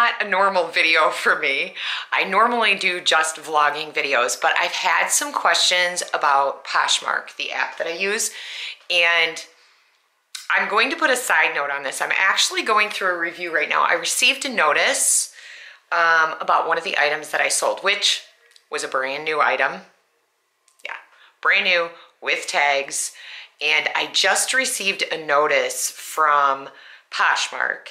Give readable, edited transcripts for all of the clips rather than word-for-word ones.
not a normal video for me. I normally do just vlogging videos, but I've had some questions about Poshmark, the app that I use, and I'm going to put a side note on this. I'm actually going through a review right now. I received a notice about one of the items that I sold, which was a brand new item. Yeah, brand new with tags. And I just received a notice from Poshmark.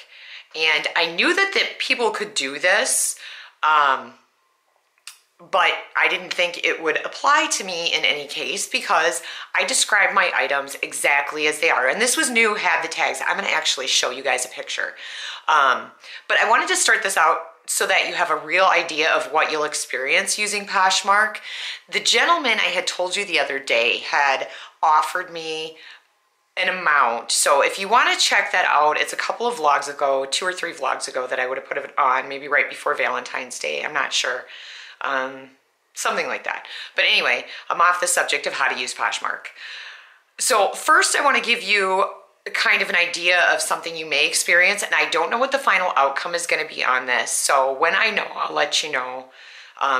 And I knew that people could do this, but I didn't think it would apply to me in any case because I described my items exactly as they are. And this was new, had the tags. I'm gonna actually show you guys a picture. But I wanted to start this out so that you have a real idea of what you'll experience using Poshmark. The gentleman I had told you the other day had offered me an amount. So if you want to check that out, it's a couple of vlogs ago, 2 or 3 vlogs ago that I would have put it on, maybe right before Valentine's Day. I'm not sure. Something like that. But anyway, I'm off the subject of how to use Poshmark. So first I want to give you kind of an idea of something you may experience, and I don't know what the final outcome is going to be on this. So when I know, I'll let you know.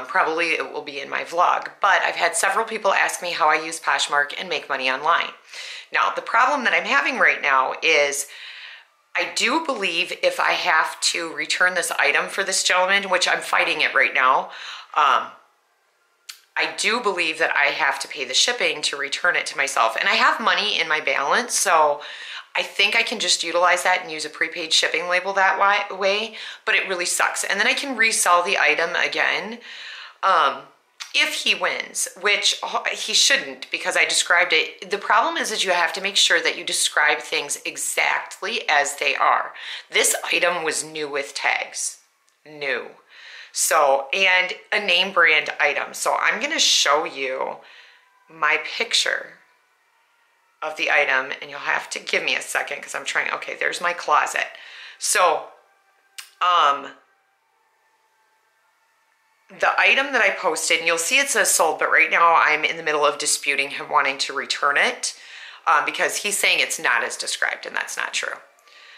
Probably it will be in my vlog, but I've had several people ask me how I use Poshmark and make money online. Now, the problem that I'm having right now is I do believe if I have to return this item for this gentleman, which I'm fighting it right now, I do believe that I have to pay the shipping to return it to myself. And I have money in my balance, so I think I can just utilize that and use a prepaid shipping label that way, but it really sucks. And then I can resell the item again if he wins, which he shouldn't because I described it. The problem is you have to make sure that you describe things exactly as they are. This item was new with tags, new. So, and a name brand item. So I'm gonna show you my picture of the item, and you'll have to give me a second because I'm trying. Okay, there's my closet. So the item that I posted, and you'll see it says sold, but right now I'm in the middle of disputing him wanting to return it because he's saying it's not as described, and that's not true.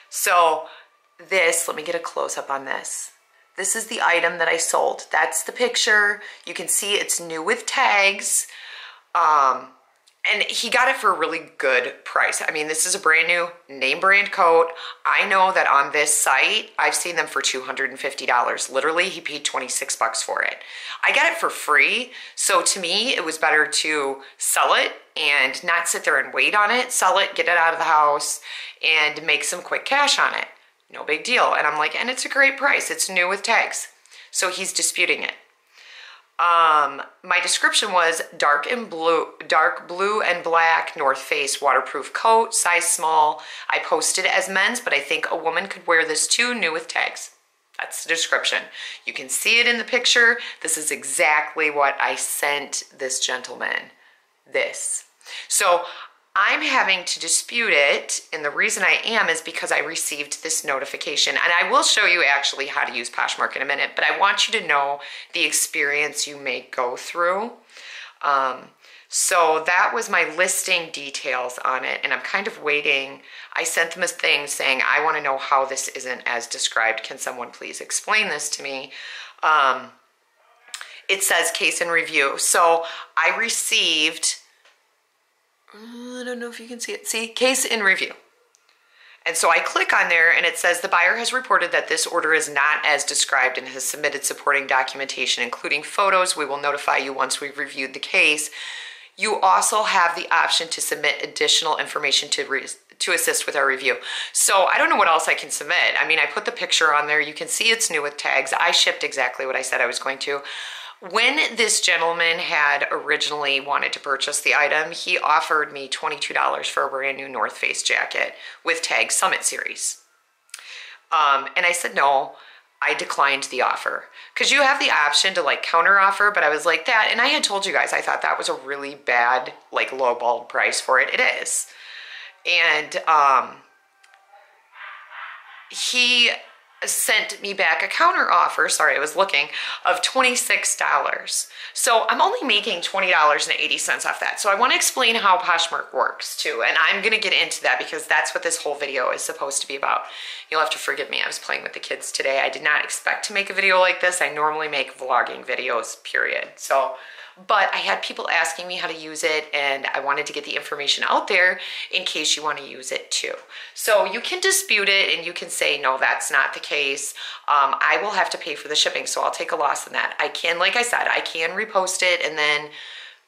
So this, let me get a close-up on this. This is the item that I sold. That's the picture. You can see it's new with tags. And he got it for a really good price. I mean, this is a brand new name brand coat. I know that on this site, I've seen them for $250. Literally, he paid 26 bucks for it. I got it for free. So to me, it was better to sell it and not sit there and wait on it, sell it, get it out of the house, and make some quick cash on it. No big deal. And I'm like, and it's a great price. It's new with tags. So he's disputing it. My description was dark blue and black North Face waterproof coat, size small. I posted as men's, but I think a woman could wear this too, new with tags. That's the description. You can see it in the picture. This is exactly what I sent this gentleman, this. So I'm having to dispute it, and the reason I am is because I received this notification. And I will show you actually how to use Poshmark in a minute, but I want you to know the experience you may go through. So that was my listing details on it, and I'm kind of waiting. I sent them a thing saying, I want to know how this isn't as described. Can someone please explain this to me? It says case in review. So I received, I don't know if you can see it. See, case in review. And so I click on there and it says the buyer has reported that this order is not as described and has submitted supporting documentation, including photos. We will notify you once we've reviewed the case. You also have the option to submit additional information to assist with our review. So I don't know what else I can submit. I mean, I put the picture on there. You can see it's new with tags. I shipped exactly what I said I was going to. When this gentleman had originally wanted to purchase the item, he offered me $22 for a brand new North Face jacket with tag Summit Series. And I said no. I declined the offer because you have the option to like counter offer, but I was like that. And I had told you guys, I thought that was a really bad, like lowball price for it. It is. And he sent me back a counter offer, sorry, I was looking, of $26. So I'm only making $20.80 off that. So I want to explain how Poshmark works too. And I'm going to get into that because that's what this whole video is supposed to be about. You'll have to forgive me. I was playing with the kids today. I did not expect to make a video like this. I normally make vlogging videos, period. So, but I had people asking me how to use it and I wanted to get the information out there in case you want to use it too. So you can dispute it and you can say, no, that's not the case. I will have to pay for the shipping, so I'll take a loss in that. I can, like I said, I can repost it and then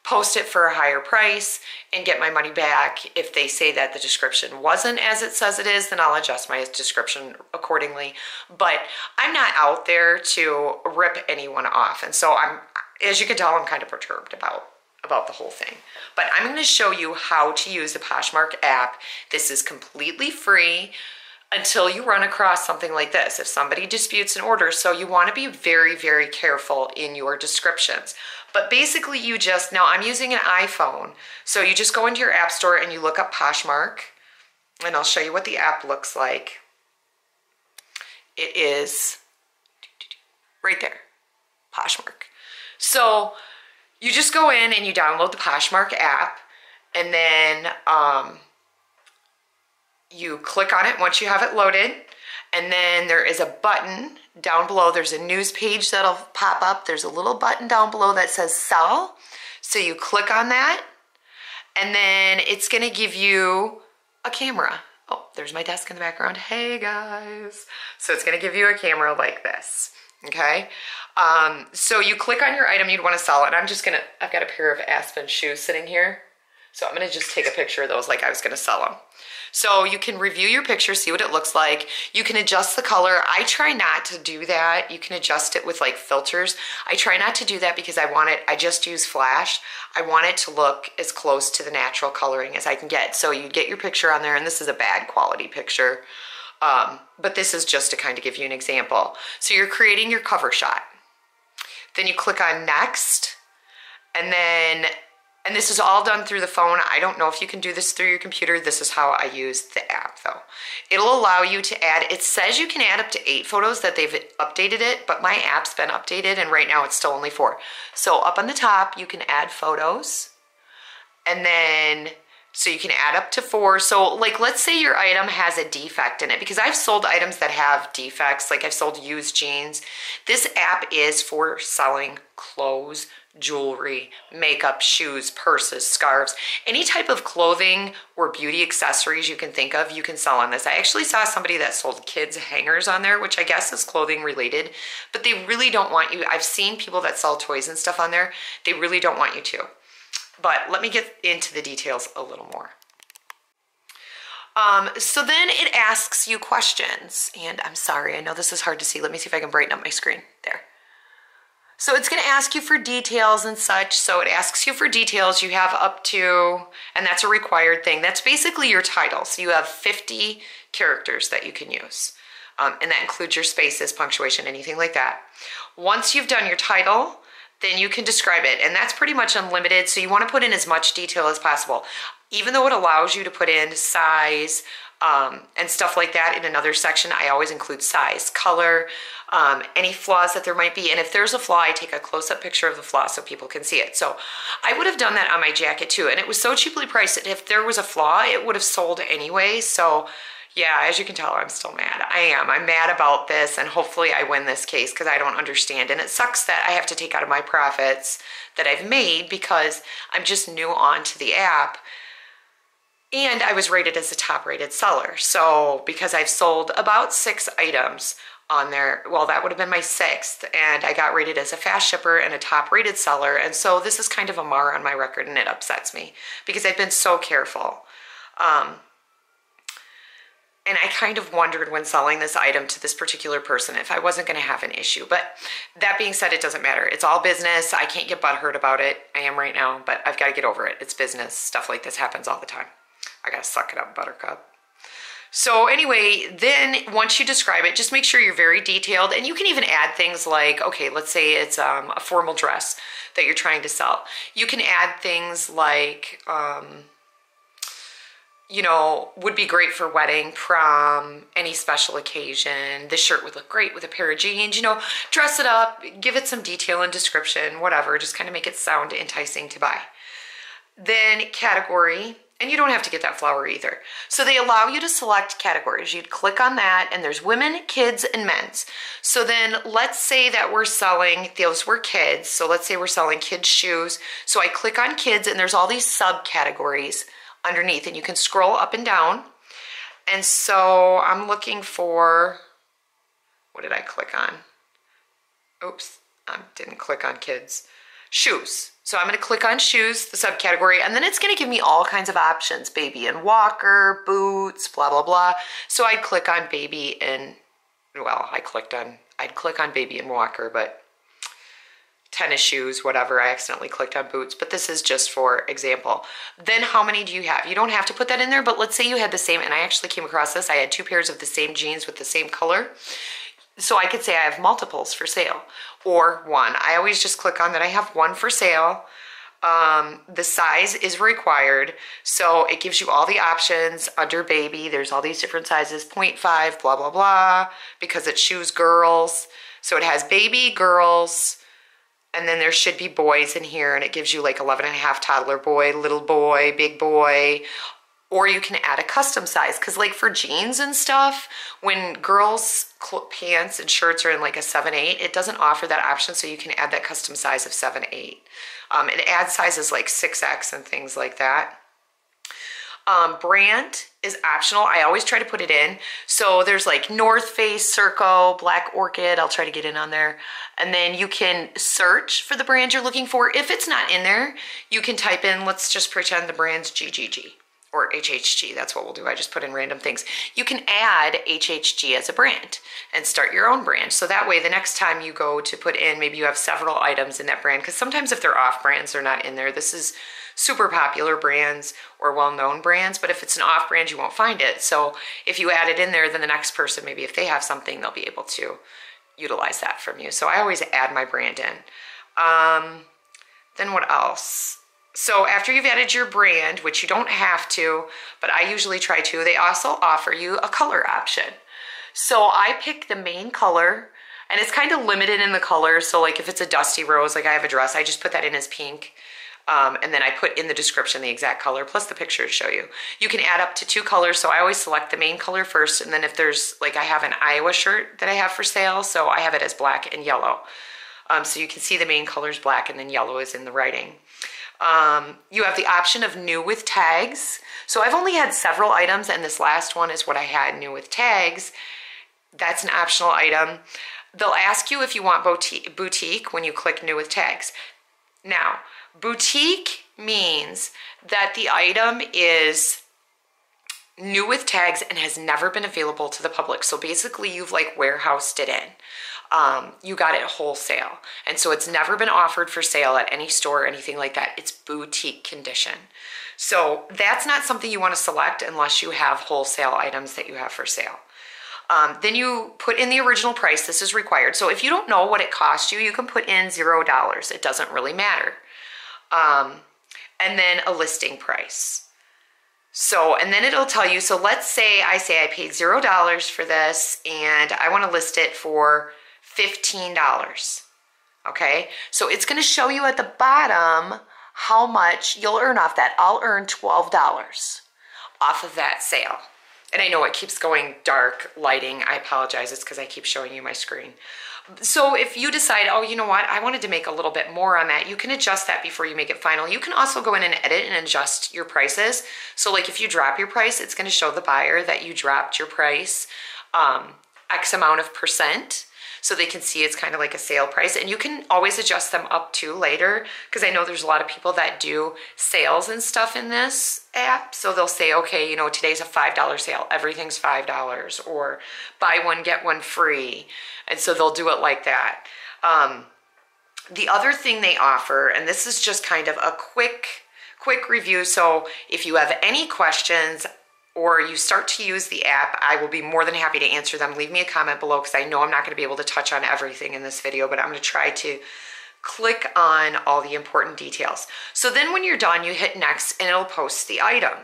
post it for a higher price and get my money back. If they say that the description wasn't as it says it is, then I'll adjust my description accordingly. But I'm not out there to rip anyone off. And so as you can tell, I'm kind of perturbed about the whole thing. But I'm going to show you how to use the Poshmark app. This is completely free until you run across something like this. If somebody disputes an order, so you want to be very, very careful in your descriptions. But basically now I'm using an iPhone. So you just go into your app store and you look up Poshmark, and I'll show you what the app looks like. It is right there, Poshmark. So you just go in and you download the Poshmark app, and then you click on it once you have it loaded, and then there is a button down below. There's a news page that'll pop up. There's a little button down below that says sell. So you click on that, and then it's gonna give you a camera. Oh, there's my desk in the background. Hey guys. So it's gonna give you a camera like this, okay? So you click on your item you'd want to sell, and I've got a pair of Aspen shoes sitting here. So I'm going to just take a picture of those like I was going to sell them. So you can review your picture, see what it looks like. You can adjust the color. I try not to do that. You can adjust it with like filters. I try not to do that because I just use flash. I want it to look as close to the natural coloring as I can get. So you get your picture on there, and this is a bad quality picture. But this is just to kind of give you an example. So you're creating your cover shot. Then you click on next, and this is all done through the phone. I don't know if you can do this through your computer. This is how I use the app though. It'll allow you to add, it says you can add up to 8 photos that they've updated it, but my app's been updated and right now it's still only 4. So up on the top, you can add photos, and then so you can add up to 4. So like, let's say your item has a defect in it, because I've sold items that have defects, like I've sold used jeans. This app is for selling clothes, jewelry, makeup, shoes, purses, scarves, any type of clothing or beauty accessories you can think of, you can sell on this. I actually saw somebody that sold kids hangers on there, which I guess is clothing related, but they really don't want you. I've seen people that sell toys and stuff on there. They really don't want you to. But let me get into the details a little more. So then it asks you questions, and I'm sorry, I know this is hard to see. Let me see if I can brighten up my screen. There. So it's going to ask you for details and such. So it asks you for details. You have up to, and that's a required thing. That's basically your title. So you have 50 characters that you can use. And that includes your spaces, punctuation, anything like that. Once you've done your title, then you can describe it, and that's pretty much unlimited, so you want to put in as much detail as possible. Even though it allows you to put in size and stuff like that in another section, I always include size, color, any flaws that there might be, and if there's a flaw, I take a close-up picture of the flaw so people can see it. So I would have done that on my jacket too, and it was so cheaply priced that if there was a flaw, it would have sold anyway. So yeah, as you can tell, I'm still mad. I'm mad about this, and hopefully I win this case because I don't understand. And it sucks that I have to take out of my profits that I've made because I'm just new onto the app. And I was rated as a top rated seller. So because I've sold about 6 items on there, well, that would have been my 6th. And I got rated as a fast shipper and a top rated seller. And so this is kind of a mar on my record, and it upsets me because I've been so careful. And I kind of wondered when selling this item to this particular person if I wasn't going to have an issue. But that being said, it doesn't matter. It's all business. I can't get butthurt about it. I am right now, but I've got to get over it. It's business. Stuff like this happens all the time. I got to suck it up, buttercup. So anyway, then once you describe it, just make sure you're very detailed. And you can even add things like, okay, let's say it's a formal dress that you're trying to sell. You can add things like, you know, would be great for wedding, prom, any special occasion. This shirt would look great with a pair of jeans, you know, dress it up, give it some detail and description, whatever, just kind of make it sound enticing to buy. Then category, and you don't have to get that flower either. So they allow you to select categories. You'd click on that and there's women, kids, and men's. So then let's say that we're selling, those were kids. So let's say we're selling kids shoes. So I click on kids and there's all these subcategories underneath and you can scroll up and down. And so I'm looking for, what did I click on? Oops, I didn't click on kids. Shoes. So I'm going to click on shoes, the subcategory, and then it's going to give me all kinds of options. Baby and walker, boots, blah, blah, blah. So I'd click on baby and, well, I'd click on baby and walker, but tennis shoes, whatever. I accidentally clicked on boots, but this is just for example. Then how many do you have? You don't have to put that in there, but let's say you had the same, and I actually came across this. I had 2 pairs of the same jeans with the same color. So I could say I have multiples for sale or 1. I always just click on that I have 1 for sale. The size is required. So it gives you all the options under baby. There's all these different sizes, 0.5, blah, blah, blah, because it shoes girls. So it has baby, girls, and then there should be boys in here, and it gives you like 11.5 toddler boy, little boy, big boy. Or you can add a custom size, because like for jeans and stuff, when girls' pants and shirts are in like a 7/8, it doesn't offer that option, so you can add that custom size of 7/8. It adds sizes like 6X and things like that. Brand is optional. I always try to put it in. So there's like North Face, Circo, Black Orchid. I'll try to get in on there. And then you can search for the brand you're looking for. If it's not in there, you can type in, let's just pretend the brand's GGG. Or HHG, that's what we'll do. I just put in random things. You can add HHG as a brand and start your own brand. So that way, the next time you go to put in, maybe you have several items in that brand, because sometimes if they're off brands, they're not in there. This is super popular brands or well-known brands, but if it's an off brand, you won't find it. So if you add it in there, then the next person, maybe if they have something, they'll be able to utilize that from you. So I always add my brand in. Then what else? So after you've added your brand, which you don't have to, but I usually try to, they also offer you a color option. So I pick the main color, and it's kind of limited in the color. So like if it's a dusty rose, like I have a dress, I just put that in as pink. And then I put in the description the exact color, plus the picture to show you. You can add up to 2 colors, so I always select the main color first, and then if there's, like I have an Iowa shirt that I have for sale, so I have it as black and yellow. So you can see the main color is black, and then yellow is in the writing. You have the option of new with tags. So I've only had several items, and this last one is what I had, new with tags. That's an optional item. They'll ask you if you want boutique when you click new with tags. Now, boutique means that the item is new with tags and has never been available to the public. So basically you've like warehoused it in. You got it wholesale. And so it's never been offered for sale at any store or anything like that. It's boutique condition. So that's not something you want to select unless you have wholesale items that you have for sale. Then you put in the original price. This is required. So if you don't know what it cost you, you can put in $0. It doesn't really matter. And then a listing price. So, and then it'll tell you, so let's say I paid $0 for this and I want to list it for $15. Okay. So it's going to show you at the bottom how much you'll earn off that. I'll earn $12 off of that sale. And I know it keeps going dark lighting. I apologize. It's because I keep showing you my screen. So if you decide, oh, you know what, I wanted to make a little bit more on that, you can adjust that before you make it final. You can also go in and edit and adjust your prices. So like if you drop your price, it's going to show the buyer that you dropped your price X amount of %. So they can see it's kind of like a sale price, and you can always adjust them up to later, because I know there's a lot of people that do sales and stuff in this app. So they'll say, okay, you know, today's a $5 sale, everything's $5, or buy one, get one free. And so they'll do it like that. The other thing they offer, and this is just kind of a quick review. So if you have any questions, or you start to use the app, I will be more than happy to answer them. Leave me a comment below, because I know I'm not going to be able to touch on everything in this video, but I'm going to try to click on all the important details. So then when you're done, you hit next and it'll post the item.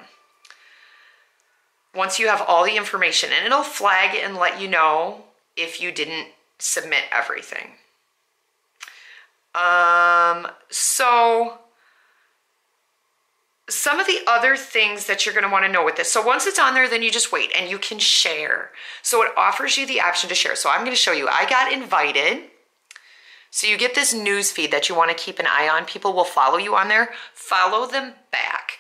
once you have all the information, and it'll flag and let you know if you didn't submit everything. So some of the other things that you're going to want to know with this. So once it's on there, then you just wait and you can share. So it offers you the option to share. So I'm going to show you, I got invited. So you get this news feed that you want to keep an eye on. People will follow you on there. Follow them back.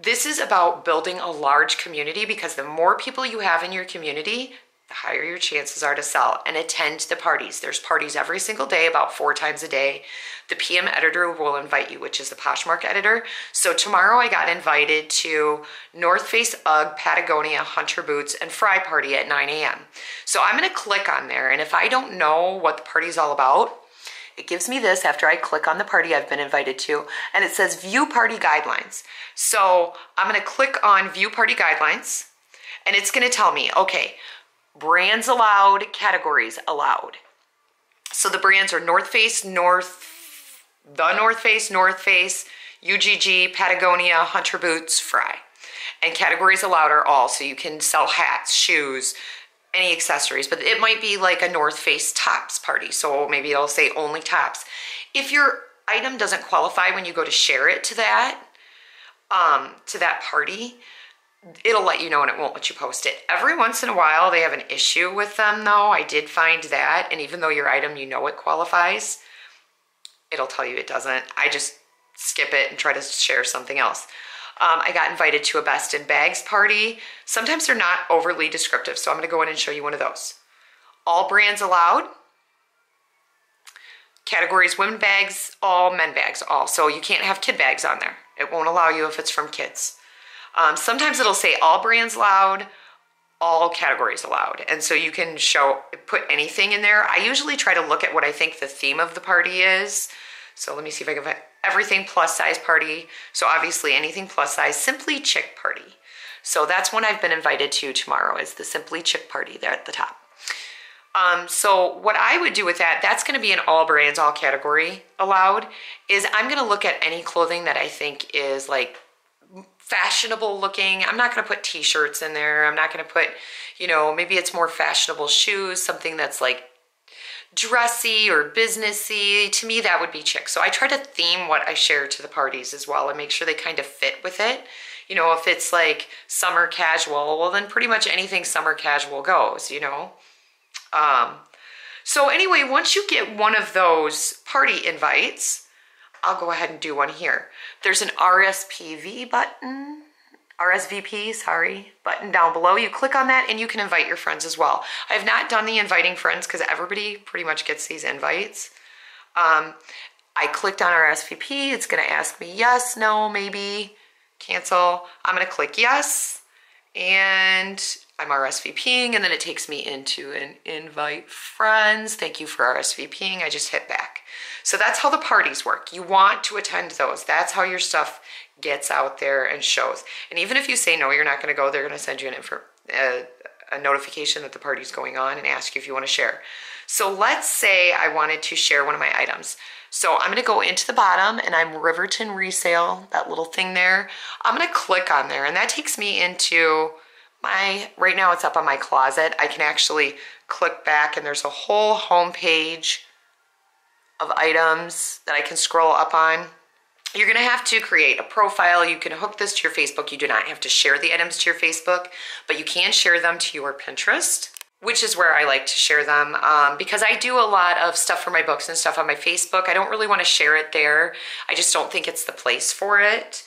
This is about building a large community, because the more people you have in your community, the higher your chances are to sell. And attend the parties. There's parties every single day, about 4 times a day. The PM editor will invite you, which is the Poshmark editor. So tomorrow I got invited to North Face UGG, Patagonia, Hunter Boots, and Fry Party at 9 a.m. So I'm going to click on there, and if I don't know what the party's all about, it gives me this after I click on the party I've been invited to, and it says View Party Guidelines. So I'm going to click on View Party Guidelines, and it's going to tell me, okay, brands allowed, categories allowed. So the brands are North Face, North Face, UGG, Patagonia, Hunter Boots, Fry. And categories allowed are all, so you can sell hats, shoes, any accessories, but it might be like a North Face tops party. So maybe it'll say only tops. If your item doesn't qualify when you go to share it to that party, it'll let you know and it won't let you post it. Every once in a while, they have an issue with them though. I did find that. And even though your item, you know it qualifies, it'll tell you it doesn't. I just skip it and try to share something else. I got invited to a Best in Bags party. Sometimes they're not overly descriptive, so I'm going to go in and show you one of those. All brands allowed. Categories, women bags, all, men bags, all. So you can't have kid bags on there. It won't allow you if it's from kids. Sometimes it'll say all brands allowed, all categories allowed. And so you can put anything in there. I usually try to look at what I think the theme of the party is. So let me see if I can find everything plus size party. So obviously anything plus size, Simply Chick party. So that's one I've been invited to tomorrow, is the Simply Chick party there at the top. So what I would do with that, that's going to be an all brands, all category allowed, is I'm going to look at any clothing that I think is like fashionable looking. I'm not going to put t-shirts in there. I'm not going to put, maybe it's more fashionable shoes, something that's like dressy or businessy. To me, that would be chic. So I try to theme what I share to the parties as well and make sure they kind of fit with it. If it's like summer casual, well, then pretty much anything summer casual goes, So anyway, once you get one of those party invites, I'll go ahead and do one here. There's an RSVP button down below. You click on that and you can invite your friends as well. I have not done the inviting friends because everybody pretty much gets these invites. I clicked on RSVP. It's going to ask me yes, no, maybe, cancel. I'm going to click yes, and I'm RSVPing, and then it takes me into an invite friends. Thank you for RSVPing. I just hit back. So that's how the parties work. You want to attend those. That's how your stuff gets out there and shows. And even if you say no, you're not going to go, they're going to send you a notification that the party's going on and ask you if you want to share. So let's say I wanted to share one of my items. So I'm going to go into the bottom, and I'm RivertonResale, that little thing there. I'm going to click on there, and that takes me into right now it's up on my closet. I can actually click back, and there's a whole home page of items that I can scroll up on. You're going to have to create a profile. You can hook this to your Facebook. You do not have to share the items to your Facebook, but you can share them to your Pinterest, which is where I like to share them, because I do a lot of stuff for my books and stuff on my Facebook. I don't really want to share it there. I just don't think it's the place for it.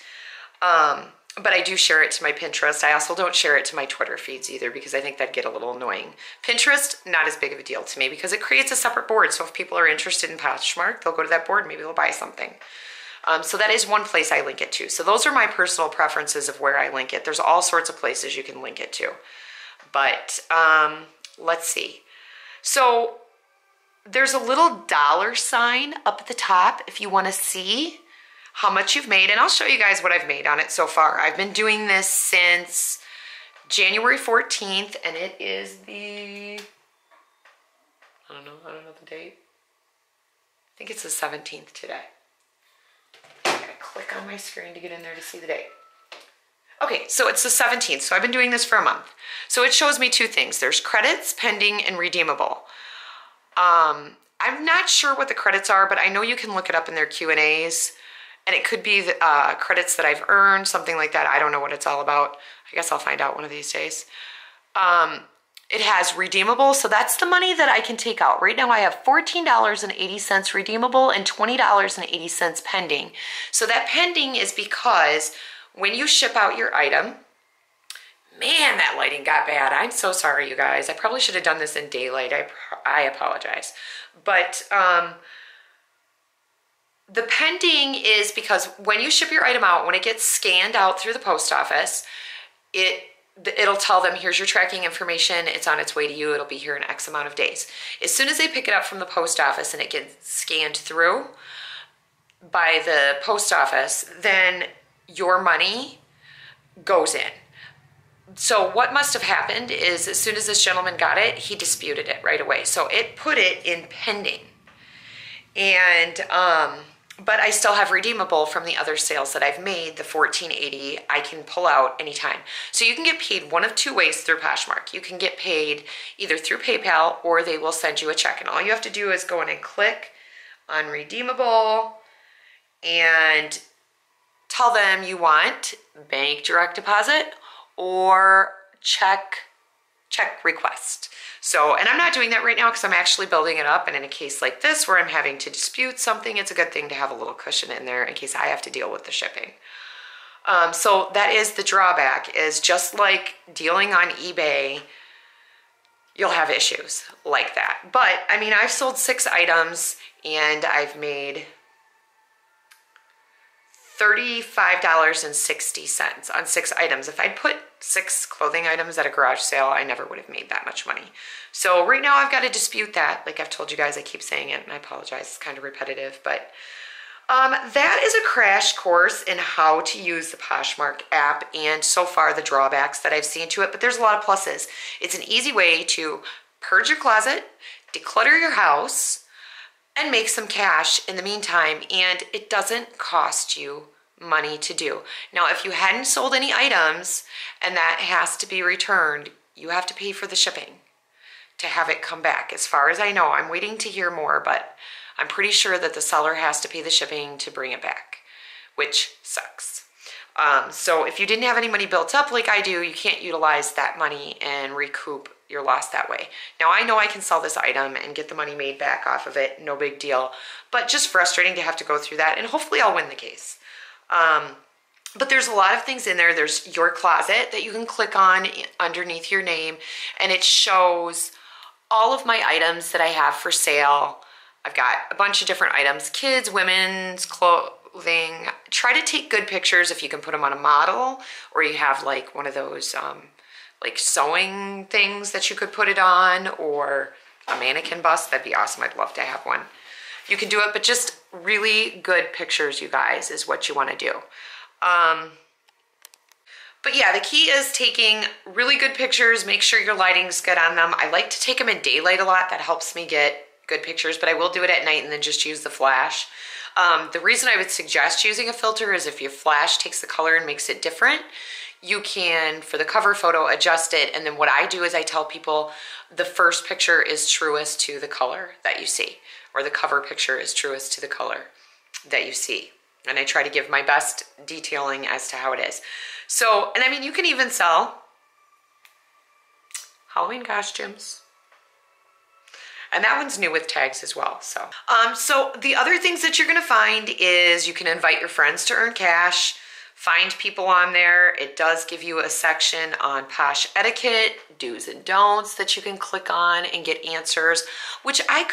But I do share it to my Pinterest. I also don't share it to my Twitter feeds either, because I think that'd get a little annoying. Pinterest, not as big of a deal to me because it creates a separate board. So if people are interested in Poshmark, they'll go to that board, maybe they'll buy something. So that is one place I link it to. So those are my personal preferences of where I link it. There's all sorts of places you can link it to. But let's see. So there's a little $sign up at the top if you want to see how much you've made, and I'll show you guys what I've made on it so far. I've been doing this since January 14th, and it is the, I don't know the date. I think it's the 17th today. I gotta click on my screen to get in there to see the date. Okay, so it's the 17th, so I've been doing this for a month. So it shows me two things. There's credits, pending, and redeemable. I'm not sure what the credits are, but I know you can look it up in their Q&As, and it could be the credits that I've earned, something like that. I don't know what it's all about. I guess I'll find out one of these days. It has redeemable, so that's the money that I can take out. Right now I have $14.80 redeemable and $20.80 pending. So that pending is because when you ship out your item, man, that lighting got bad. I'm so sorry, you guys. I probably should have done this in daylight. I apologize. But the pending is because when you ship your item out, when it gets scanned out through the post office, it'll tell them, here's your tracking information. It's on its way to you. It'll be here in X amount of days. As soon as they pick it up from the post office and it gets scanned through by the post office, then your money goes in. So what must have happened is as soon as this gentleman got it, he disputed it right away. So it put it in pending. And, but I still have redeemable from the other sales that I've made, the $14.80 I can pull out anytime. So you can get paid one of two ways through Poshmark. You can get paid either through PayPal or they will send you a check. And all you have to do is go in and click on redeemable and tell them you want bank direct deposit or check request. So, and I'm not doing that right now because I'm actually building it up. And in a case like this where I'm having to dispute something, it's a good thing to have a little cushion in there in case I have to deal with the shipping. So that is the drawback, is just like dealing on eBay, you'll have issues like that. But I mean, I've sold 6 items and I've made $35.60 on 6 items. If I'd put 6 clothing items at a garage sale, I never would have made that much money. So right now I've got to dispute that. Like I've told you guys, I keep saying it and I apologize, it's kind of repetitive, but that is a crash course in how to use the Poshmark app and so far the drawbacks that I've seen to it, but there's a lot of pluses. It's an easy way to purge your closet, declutter your house, and make some cash in the meantime, and it doesn't cost you money to do. Now, if you hadn't sold any items and that has to be returned, you have to pay for the shipping to have it come back. As far as I know, I'm waiting to hear more, but I'm pretty sure that the seller has to pay the shipping to bring it back, which sucks. So if you didn't have any money built up like I do, you can't utilize that money and recoup your loss that way. Now I know I can sell this item and get the money made back off of it, no big deal, but just frustrating to have to go through that, and hopefully I'll win the case. But there's a lot of things in there. There's your closet that you can click on underneath your name, and it shows all of my items that I have for sale. I've got a bunch of different items, kids, women's clothing. Try to take good pictures if you can put them on a model, or you have like one of those like sewing things that you could put it on, or a mannequin bust. That'd be awesome. I'd love to have one. You can do it, but just really good pictures, you guys, is what you want to do. But yeah, the key is taking really good pictures. Make sure your lighting's good on them. I like to take them in daylight a lot. That helps me get good pictures, but I will do it at night and then just use the flash. The reason I would suggest using a filter is if your flash takes the color and makes it different, you can, for the cover photo, adjust it. And then what I do is I tell people the first picture is truest to the color that you see, or the cover picture is truest to the color that you see. And I try to give my best detailing as to how it is. So, and I mean, you can even sell Halloween costumes. And that one's new with tags as well. So, so the other things that you're gonna find is you can invite your friends to earn cash, find people on there. It does give you a section on Posh etiquette, do's and don'ts that you can click on and get answers, which I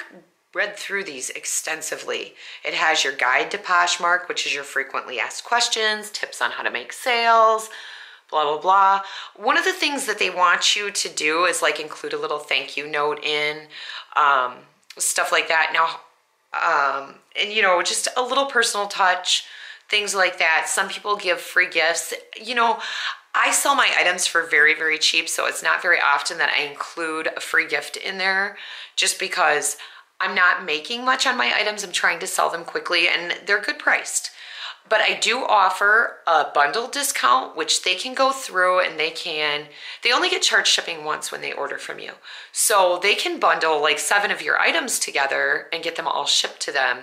read through these extensively. It has your guide to Poshmark, which is your frequently asked questions, tips on how to make sales, blah, blah, blah. One of the things that they want you to do is like include a little thank you note in, stuff like that. Now, and you know, just a little personal touch, things like that. Some people give free gifts. You know, I sell my items for very, very cheap, so it's not very often that I include a free gift in there just because I'm not making much on my items. I'm trying to sell them quickly and they're good priced. But I do offer a bundle discount, which they can go through and they only get charged shipping once when they order from you. So they can bundle like 7 of your items together and get them all shipped to them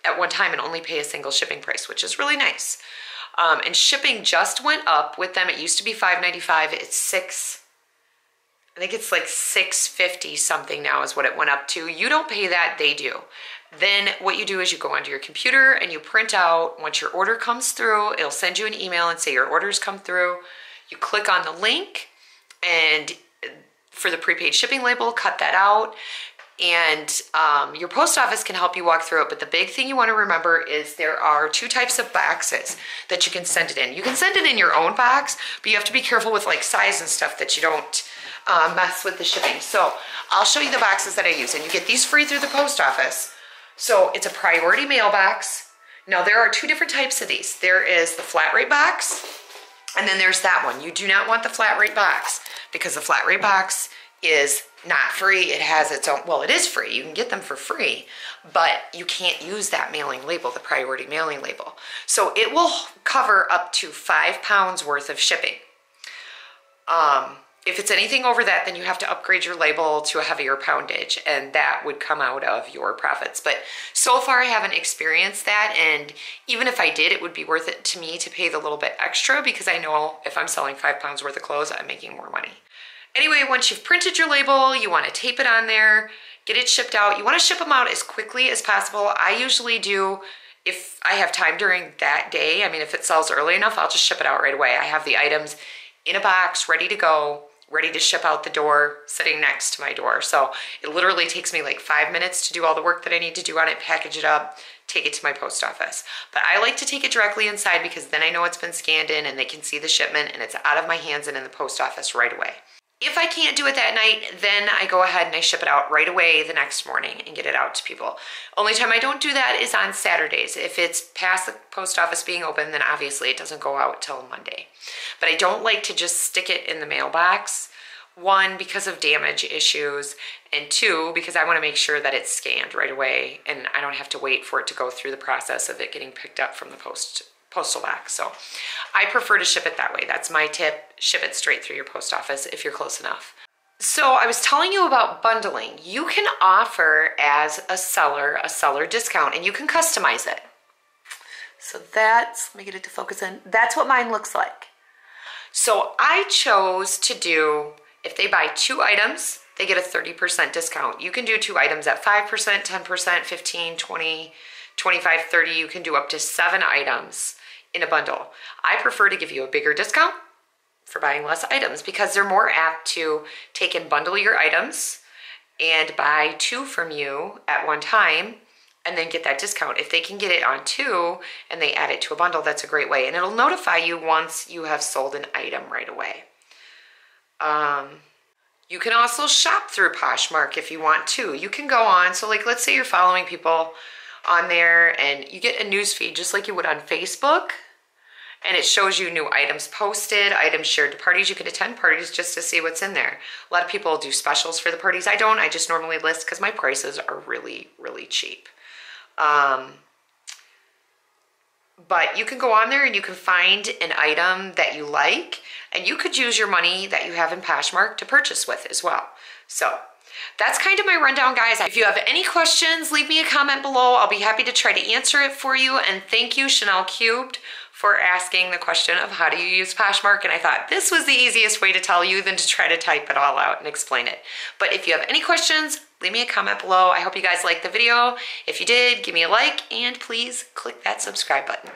at one time and only pay a single shipping price, which is really nice. And shipping just went up with them. It used to be $5.95. It's I think it's like $6.50 something now is what it went up to. You don't pay that, they do. Then what you do is you go onto your computer and you print out, once your order comes through, it'll send you an email and say your order's come through. You click on the link and for the prepaid shipping label, cut that out. And your post office can help you walk through it. But the big thing you want to remember is there are 2 types of boxes that you can send it in. You can send it in your own box, but you have to be careful with like size and stuff that you don't mess with the shipping. So I'll show you the boxes that I use, and you get these free through the post office. So it's a priority mailbox. Now there are 2 different types of these. There is the flat rate box, and then there's that one. You do not want the flat rate box because the flat rate box is not free. It has its own, well, it is free. You can get them for free, but you can't use that mailing label, the priority mailing label. So it will cover up to 5 pounds worth of shipping. If it's anything over that, then you have to upgrade your label to a heavier poundage, and that would come out of your profits. But so far I haven't experienced that, and even if I did, it would be worth it to me to pay the little bit extra because I know if I'm selling 5 pounds worth of clothes, I'm making more money. Anyway, once you've printed your label, you want to tape it on there, get it shipped out. You want to ship them out as quickly as possible. I usually do, if I have time during that day. I mean, if it sells early enough, I'll just ship it out right away. I have the items in a box, ready to go, ready to ship out the door, sitting next to my door. So it literally takes me like 5 minutes to do all the work that I need to do on it, package it up, take it to my post office. But I like to take it directly inside because then I know it's been scanned in and they can see the shipment and it's out of my hands and in the post office right away. If I can't do it that night, then I go ahead and I ship it out right away the next morning and get it out to people. Only time I don't do that is on Saturdays. If it's past the post office being open, then obviously it doesn't go out till Monday. But I don't like to just stick it in the mailbox. 1, because of damage issues, and 2, because I want to make sure that it's scanned right away and I don't have to wait for it to go through the process of it getting picked up from the postal box. So I prefer to ship it that way. That's my tip. Ship it straight through your post office if you're close enough. So I was telling you about bundling. You can offer as a seller discount and you can customize it. So that's, let me get it to focus in. That's what mine looks like. So I chose to do, if they buy 2 items, they get a 30% discount. You can do 2 items at 5%, 10%, 15, 20, 25, 30. You can do up to 7 items in a bundle. I prefer to give you a bigger discount for buying less items because they're more apt to take and bundle your items and buy 2 from you at one time and then get that discount. If they can get it on 2 and they add it to a bundle, that's a great way. And it'll notify you once you have sold an item right away. You can also shop through Poshmark if you want to. You can go on, so like let's say you're following people on there and you get a news feed just like you would on Facebook, and it shows you new items posted, items shared to parties. You can attend parties just to see what's in there. A lot of people do specials for the parties. I don't, I just normally list because my prices are really, really cheap. But you can go on there and you can find an item that you like, and you could use your money that you have in Poshmark to purchase with as well. So that's kind of my rundown, guys. If you have any questions, leave me a comment below. I'll be happy to try to answer it for you. And thank you, Chanel Cubed, for asking the question of how do you use Poshmark. And I thought this was the easiest way to tell you than to try to type it all out and explain it. But if you have any questions, leave me a comment below. I hope you guys liked the video. If you did, give me a like and please click that subscribe button.